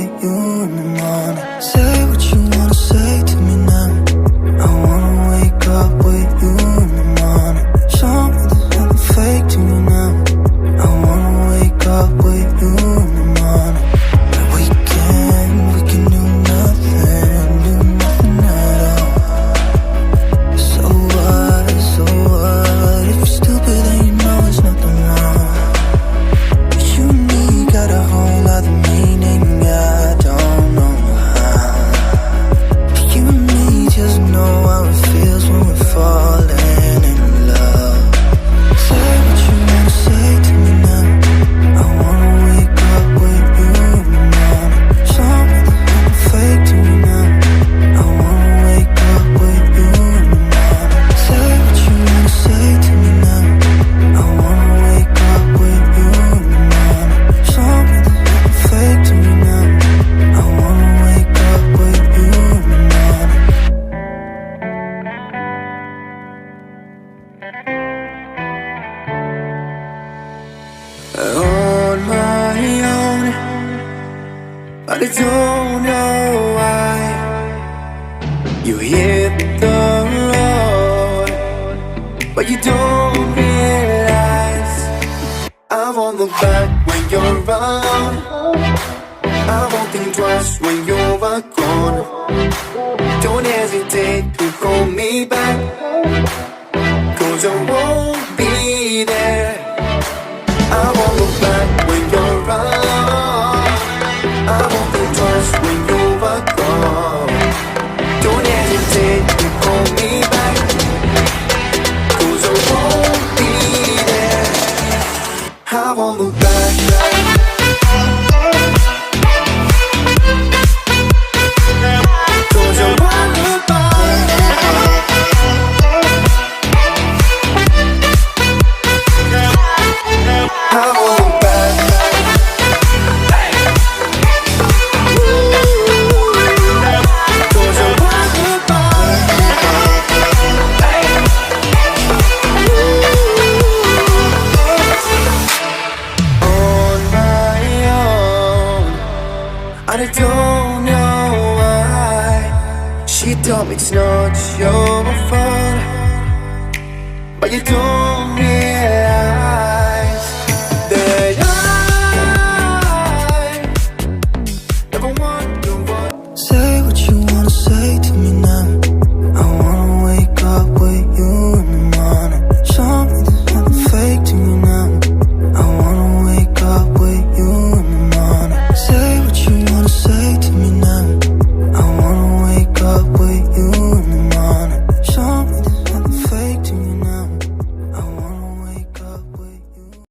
with you in the morning. Say what you wanna say to me now. I wanna wake up with you in the morning. Show me there's nothing fake to me now. I wanna wake up with you in the morning. We can do nothing at all. So what, if you're stupid then you know there's nothing wrong. But you and me got a whole other meaning, I don't know how. But you and me just know how it feels when we're falling in love. Say what you wanna say to me now. I wanna wake up with you in the morning. Show me there's nothing fake to me now. I wanna wake up with you in the morning. Say what you wanna say to me now. I wanna wake up with you in the morning. Show me there's nothing fake to me now. I wanna wake up with you in the morning. On my own, but I don't know why. You hit the road, but you don't realize I won't look back when you're around. I won't think twice when you're gone. Don't hesitate to call me back, 'cause I won't be there. I won't look back when you're around. I won't think twice when you're gone. Don't hesitate to call me back, 'cause I won't be there. I won't look back. I don't know why. She told me it's not your fault, but you don't realize that I never want to. Say